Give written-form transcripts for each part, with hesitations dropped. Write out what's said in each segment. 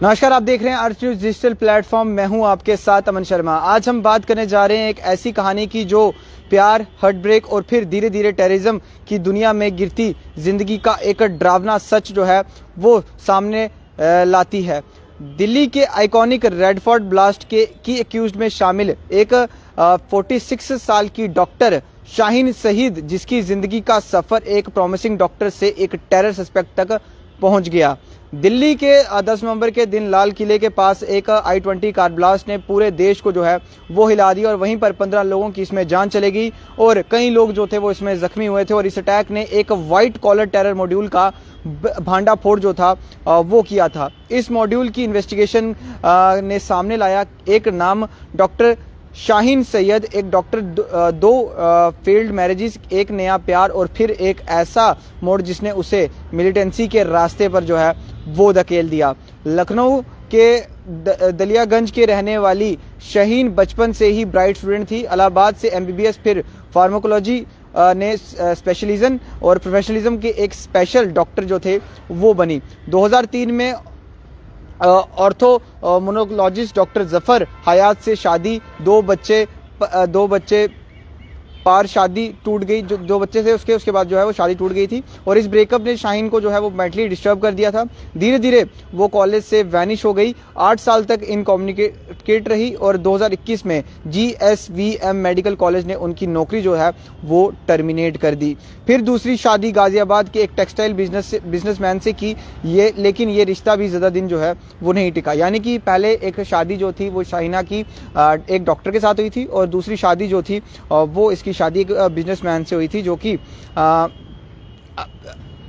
नमस्कार, आप देख रहे हैं अर्थ न्यूज डिजिटल प्लेटफॉर्म। मैं हूं आपके साथ अमन शर्मा। आज हम बात करने जा रहे हैं एक ऐसी कहानी की जो प्यार, हार्ट ब्रेक और फिर धीरे धीरे टेररिज्म की दुनिया में गिरती जिंदगी का एक डरावना सच जो है वो सामने लाती है। दिल्ली के आइकॉनिक रेड फोर्ट ब्लास्ट की एक्यूज्ड में शामिल एक 46 साल की डॉक्टर शाहीन सईद, जिसकी जिंदगी का सफर एक प्रॉमिसिंग डॉक्टर से एक टेरर सस्पेक्ट तक पहुंच गया। दिल्ली के 10 नवंबर के दिन लाल किले के पास एक I-20 कार ब्लास्ट ने पूरे देश को जो है वो हिला दिया और वहीं पर 15 लोगों की इसमें जान चली गई और कई लोग जो थे वो इसमें जख्मी हुए थे। और इस अटैक ने एक व्हाइट कॉलर टेरर मॉड्यूल का भांडाफोड़ जो था वो किया था। इस मॉड्यूल की इन्वेस्टिगेशन ने सामने लाया एक नाम डॉक्टर शाहीन सैयद, एक डॉक्टर, दो फेल्ड मैरिजेस, एक नया प्यार और फिर एक ऐसा मोड़ जिसने उसे मिलिटेंसी के रास्ते पर जो है वो धकेल दिया। लखनऊ के दलियागंज के रहने वाली शाहीन बचपन से ही ब्राइट स्टूडेंट थी। इलाहाबाद से MBBS फिर फार्माकोलॉजी ने स्पेशलिज्म और प्रोफेशनलिज्म के एक स्पेशल डॉक्टर जो थे वो बनी। 2003 में ऑर्थोमोनोलॉजिस्ट डॉक्टर जफर हयात से शादी, दो बच्चे पार शादी टूट गई। जो दो बच्चे थे उसके बाद जो है वो शादी टूट गई थी और इस ब्रेकअप ने शाहीन को जो है वो मेंटली डिस्टर्ब कर दिया था। धीरे धीरे वो कॉलेज से वैनिश हो गई। 8 साल तक इनकम्युनिकेट रही और 2021 में GSVM मेडिकल कॉलेज ने उनकी नौकरी जो है वो टर्मिनेट कर दी। फिर दूसरी शादी गाजियाबाद के एक टेक्सटाइल बिजनेसमैन से की, लेकिन ये रिश्ता भी ज़्यादा दिन जो है वो नहीं टिका। यानी कि पहले एक शादी जो थी वो शाहीना की एक डॉक्टर के साथ हुई थी और दूसरी शादी जो थी वो इसकी शादी एक बिजनेसमैन से हुई थी जो कि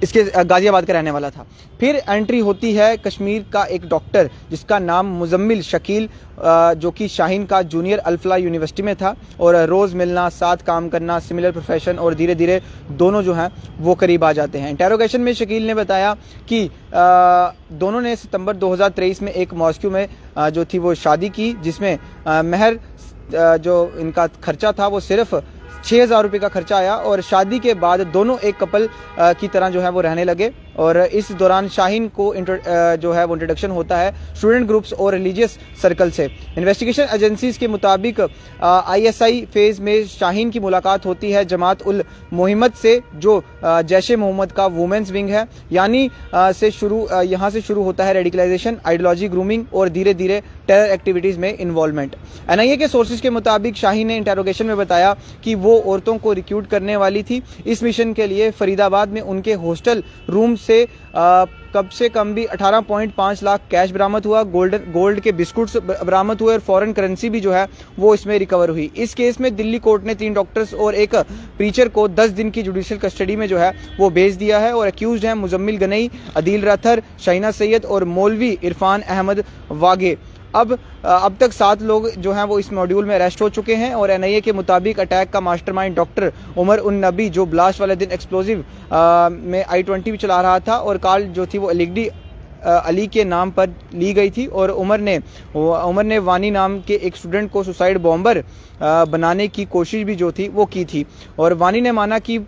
इसके गाजियाबाद का रहने वाला था। फिर एंट्री होती है कश्मीर का एक डॉक्टर जिसका नाम मुजम्मिल शकील, जो कि शाहीन का जूनियर अल्फला यूनिवर्सिटी में था और रोज़ मिलना, साथ काम करना, सिमिलर प्रोफेशन और धीरे धीरे दोनों जो हैं वो करीब आ जाते हैं। इंटेरोगेशन में शकील ने बताया कि दोनों ने सितंबर 2023 में एक मॉस्को में जो थी वो शादी की, जिसमें महर जो इनका खर्चा था वो सिर्फ 6,000 रुपये का खर्चा आया और शादी के बाद दोनों एक कपल की तरह जो है वो रहने लगे। और इस दौरान शाहीन को जो है वो इंट्रोडक्शन होता है स्टूडेंट ग्रुप्स और रिलीजियस सर्कल से। इन्वेस्टिगेशन एजेंसीज के मुताबिक ISI फेज में शाहीन की मुलाकात होती है जमात उल मोहम्मद से, जो जैश ए मोहम्मद का वुमेन्स विंग है। यानी यहाँ से शुरू होता है रेडिकलाइजेशन, आइडियोलॉजी, ग्रूमिंग और धीरे धीरे टेरर एक्टिविटीज में इन्वॉल्वमेंट। NIA के सोर्सेज के मुताबिक शाहीन ने इंटेरोगेशन में बताया कि वो औरतों को रिक्रूट करने वाली थी। इस मिशन के लिए फरीदाबाद में उनके हॉस्टल रूम से कम से कम भी 18.5 लाख कैश बरामद हुआ, गोल्ड के बिस्कुट्स बरामद हुए और फॉरेन करेंसी भी जो है वो इसमें रिकवर हुई। इस केस में दिल्ली कोर्ट ने 3 डॉक्टर्स और एक प्रीचर को 10 दिन की जुडिशियल कस्टडी में जो है वो भेज दिया है और एक्यूज्ड हैं मुजम्मिल गनई, अदील रथर, शाहीना सैयद और मौलवी इरफान अहमद वागे। अब तक 7 लोग जो हैं वो इस मॉड्यूल में अरेस्ट हो चुके हैं और NIA के मुताबिक अटैक का मास्टरमाइंड डॉक्टर उमर उन नबी, जो ब्लास्ट वाले दिन एक्सप्लोजिव में I-20 भी चला रहा था और कार जो थी वो अली के नाम पर ली गई थी और उमर ने वानी नाम के एक स्टूडेंट को सुसाइड बॉम्बर बनाने की कोशिश भी जो थी वो की थी और वानी ने माना कि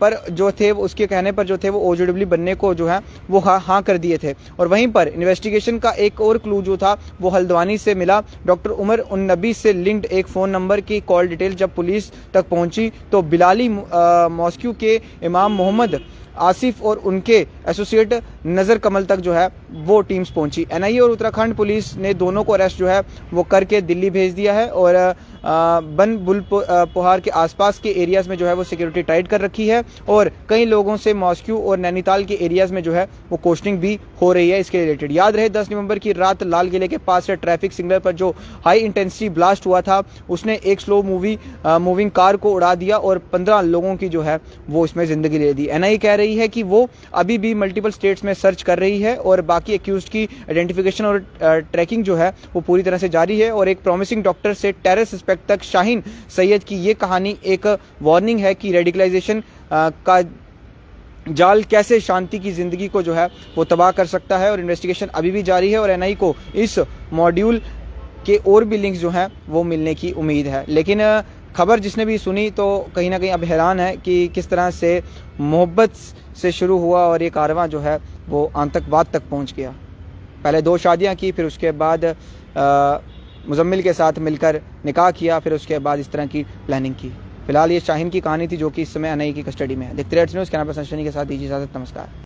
पर जो थे उसके कहने पर जो थे वो OJW बनने को जो है वो हाँ कर दिए थे। और वहीं पर इन्वेस्टिगेशन का एक और क्लू जो था वो हल्द्वानी से मिला। डॉक्टर उमर उन नबी से लिंक्ड एक फ़ोन नंबर की कॉल डिटेल जब पुलिस तक पहुंची तो बिलाली मॉस्को के इमाम मोहम्मद आसिफ और उनके एसोसिएट नज़र कमल तक जो है वो टीम्स पहुंची। NIA और उत्तराखंड पुलिस ने दोनों को अरेस्ट जो है वो करके दिल्ली भेज दिया है और बन बुल पोहार के आसपास के एरियाज में जो है वो सिक्योरिटी टाइट कर रखी है और कई लोगों से मॉस्को और नैनीताल के एरियाज में जो है वो कोस्टिंग भी हो रही है इसके रिलेटेड। याद रहे 10 नवंबर की रात लाल किले के पास से ट्रैफिक सिग्नल पर जो हाई इंटेंसिटी ब्लास्ट हुआ था उसने एक स्लो मूविंग कार को उड़ा दिया और 15 लोगों की जो है वो इसमें जिंदगी ले दी। NIA कह रही है कि वो अभी भी मल्टीपल स्टेट्स में सर्च कर रही है और बाकी एक्यूज्ड की आइडेंटिफिकेशन और ट्रैकिंग जो है वो पूरी तरह से जारी है और एक प्रॉमिसिंग डॉक्टर से टेरर सस्पेक्ट तक शाहीन सैयद की ये कहानी एक वार्निंग है कि रेडिकलाइजेशन का जाल कैसे शांति की जिंदगी को जो है वो तबाह कर सकता है और इन्वेस्टिगेशन अभी भी जारी है और NIA को इस मॉड्यूल के और भी लिंक्स जो हैं वो मिलने की उम्मीद है। लेकिन खबर जिसने भी सुनी तो कहीं ना कहीं अब हैरान है कि किस तरह से मोहब्बत से शुरू हुआ और ये कारवां जो है वो आतंकवाद तक पहुंच गया। पहले 2 शादियां की, फिर उसके बाद मुजम्मिल के साथ मिलकर निकाह किया, फिर उसके बाद इस तरह की प्लानिंग की। फिलहाल ये शाहीन की कहानी थी जो कि इस समय एनआईए की कस्टडी में है। देखते रहिए न्यूज़, कैमरा पर्सन शनि के साथ दीजिए इजाज़त। नमस्कार।